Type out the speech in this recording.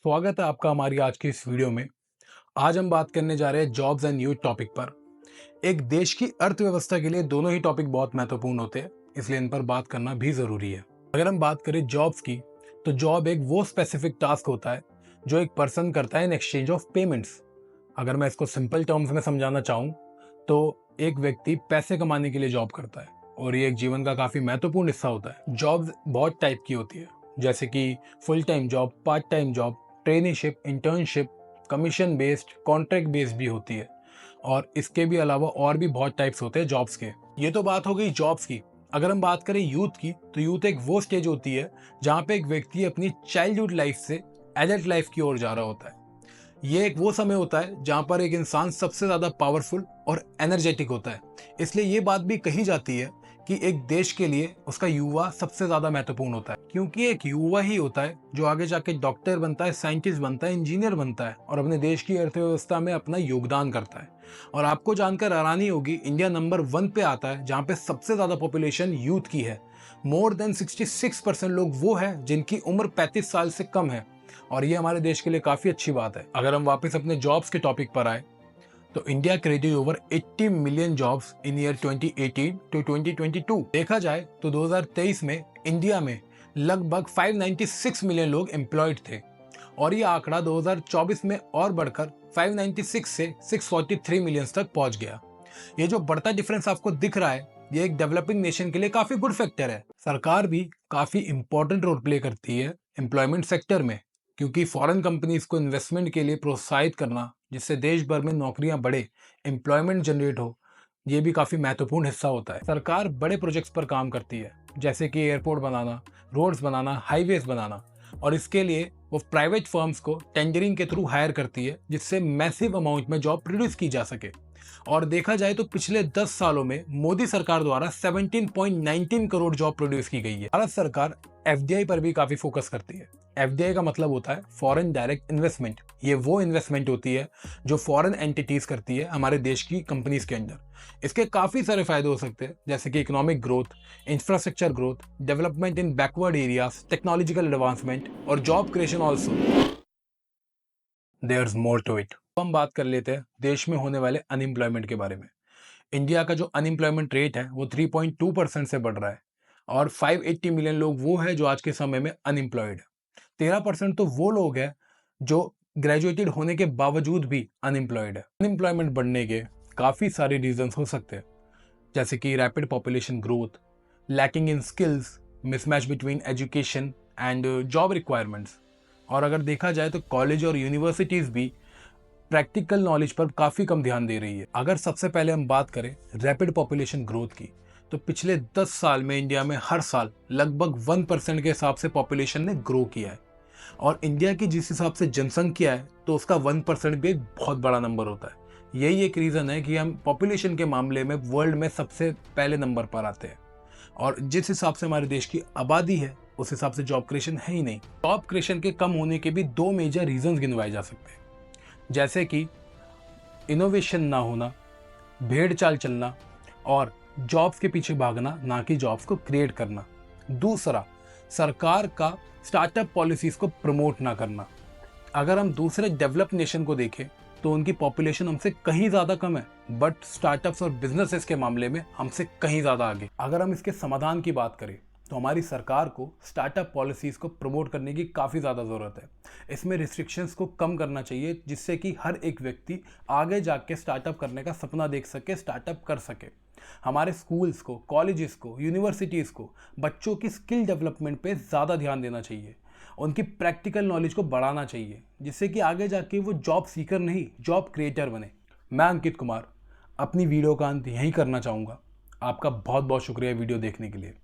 स्वागत है आपका हमारी आज की इस वीडियो में। आज हम बात करने जा रहे हैं जॉब्स एंड यूथ टॉपिक पर। एक देश की अर्थव्यवस्था के लिए दोनों ही टॉपिक बहुत महत्वपूर्ण होते हैं, इसलिए इन पर बात करना भी ज़रूरी है। अगर हम बात करें जॉब्स की, तो जॉब एक वो स्पेसिफिक टास्क होता है जो एक पर्सन करता है इन एक्सचेंज ऑफ पेमेंट्स। अगर मैं इसको सिंपल टर्म्स में समझाना चाहूँ, तो एक व्यक्ति पैसे कमाने के लिए जॉब करता है और ये एक जीवन का काफ़ी महत्वपूर्ण हिस्सा होता है। जॉब्स बहुत टाइप की होती है, जैसे कि full time job, part time job, traineeship, internship, commission based, contract based भी होती है। और इसके भी अलावा और भी बहुत टाइप्स होते हैं जॉब्स के। ये तो बात हो गई जॉब्स की। अगर हम बात करें यूथ की, तो यूथ एक वो स्टेज होती है जहाँ पे एक व्यक्ति अपनी चाइल्डहुड लाइफ से एडल्ट लाइफ की ओर जा रहा होता है। ये एक वो समय होता है जहाँ पर एक इंसान सबसे ज़्यादा पावरफुल और एनर्जेटिक होता है। इसलिए ये बात भी कही जाती है कि एक देश के लिए उसका युवा सबसे ज़्यादा महत्वपूर्ण होता है, क्योंकि एक युवा ही होता है जो आगे जाके डॉक्टर बनता है, साइंटिस्ट बनता है, इंजीनियर बनता है और अपने देश की अर्थव्यवस्था में अपना योगदान करता है। और आपको जानकर हैरानी होगी, इंडिया नंबर 1 पे आता है जहाँ पे सबसे ज़्यादा पॉपुलेशन यूथ की है। मोर देन 66% लोग वो है जिनकी उम्र 35 साल से कम है, और ये हमारे देश के लिए काफ़ी अच्छी बात है। अगर हम वापस अपने जॉब्स के टॉपिक पर आए, तो India created over 80 million jobs in year 2018 to 2022। देखा जाए तो 2023 में इंडिया में लगभग 596 मिलियन लोग एम्प्लॉयड थे, और ये आंकड़ा 2024 में और बढ़कर 596 से 643 मिलियन तक पहुंच गया। ये जो बढ़ता डिफरेंस आपको दिख रहा है, ये एक डेवलपिंग नेशन के लिए काफी गुड फैक्टर है। सरकार भी काफी इंपॉर्टेंट रोल प्ले करती है एम्प्लॉयमेंट सेक्टर में, क्योंकि फॉरेन कंपनीज को इन्वेस्टमेंट के लिए प्रोत्साहित करना, जिससे देश भर में नौकरियां बढ़े, एम्प्लॉयमेंट जनरेट हो, ये भी काफ़ी महत्वपूर्ण हिस्सा होता है। सरकार बड़े प्रोजेक्ट्स पर काम करती है, जैसे कि एयरपोर्ट बनाना, रोड्स बनाना, हाईवेज बनाना, और इसके लिए वो प्राइवेट फर्म्स को टेंडरिंग के थ्रू हायर करती है, जिससे मैसिव अमाउंट में जॉब प्रोड्यूस की जा सके। और देखा जाए तो पिछले 10 सालों में मोदी सरकार द्वारा 17.19 करोड़ जॉब प्रोड्यूस की गई है। भारत सरकार एफडीआई पर भी काफी फोकस करती है। एफडीआई का मतलब होता है फॉरेन डायरेक्ट इन्वेस्टमेंट। ये वो इन्वेस्टमेंट होती है जो फॉरेन एंटिटीज करती है हमारे देश की कंपनीज के अंदर। इसके काफी सारे फायदे हो सकते हैं, जैसे कि economic growth, infrastructure growth, development in backward areas, technological advancement और job creation also. There is more to it. हम बात कर लेते हैं देश में होने वाले अनएम्प्लॉयमेंट के बारे में। इंडिया का जो अनएम्प्लॉयमेंट रेट है वो 3.2% से बढ़ रहा है, और 580 मिलियन लोग वो है जो आज के समय में अनएम्प्लॉयड है। 13% तो वो लोग हैं जो ग्रेजुएटेड होने के बावजूद भी अनएम्प्लॉयड है। अनएम्प्लॉयमेंट बढ़ने के काफ़ी सारे रीजंस हो सकते हैं, जैसे कि rapid population growth, lacking in skills, mismatch between education and job requirements. और अगर देखा जाए तो कॉलेज और यूनिवर्सिटीज़ भी प्रैक्टिकल नॉलेज पर काफ़ी कम ध्यान दे रही है। अगर सबसे पहले हम बात करें रैपिड पॉपुलेशन ग्रोथ की, तो पिछले 10 साल में इंडिया में हर साल लगभग 1% के हिसाब से पॉपुलेशन ने ग्रो किया है। और इंडिया की जिस हिसाब से जनसंख्या है, तो उसका 1% भी एक बहुत बड़ा नंबर होता है। यही एक रीज़न है कि हम पॉपुलेशन के मामले में वर्ल्ड में सबसे पहले नंबर पर आते हैं। और जिस हिसाब से हमारे देश की आबादी है, उस हिसाब से जॉब क्रिएशन है ही नहीं। जॉब क्रिएशन के कम होने के भी 2 मेजर रीजंस गिनवाए जा सकते हैं, जैसे कि इनोवेशन ना होना, भेड़ चाल चलना और जॉब्स के पीछे भागना, ना कि जॉब्स को क्रिएट करना। दूसरा, सरकार का स्टार्टअप पॉलिसीज को प्रमोट ना करना। अगर हम दूसरे डेवलप्ड नेशन को देखें तो उनकी पॉपुलेशन हमसे कहीं ज़्यादा कम है, बट स्टार्टअप्स और बिजनेसेस के मामले में हमसे कहीं ज़्यादा आगे। अगर हम इसके समाधान की बात करें, तो हमारी सरकार को स्टार्टअप पॉलिसीज़ को प्रमोट करने की काफ़ी ज़्यादा ज़रूरत है। इसमें रिस्ट्रिक्शंस को कम करना चाहिए, जिससे कि हर एक व्यक्ति आगे जाके स्टार्टअप करने का सपना देख सके, स्टार्टअप कर सके। हमारे स्कूल्स को, कॉलेजेस को, यूनिवर्सिटीज़ को बच्चों की स्किल डेवलपमेंट पे ज़्यादा ध्यान देना चाहिए, उनकी प्रैक्टिकल नॉलेज को बढ़ाना चाहिए, जिससे कि आगे जाके वो जॉब सीकर नहीं, जॉब क्रिएटर बने। मैं अंकित कुमार अपनी वीडियो का अंत यहीं करना चाहूँगा। आपका बहुत बहुत शुक्रिया वीडियो देखने के लिए।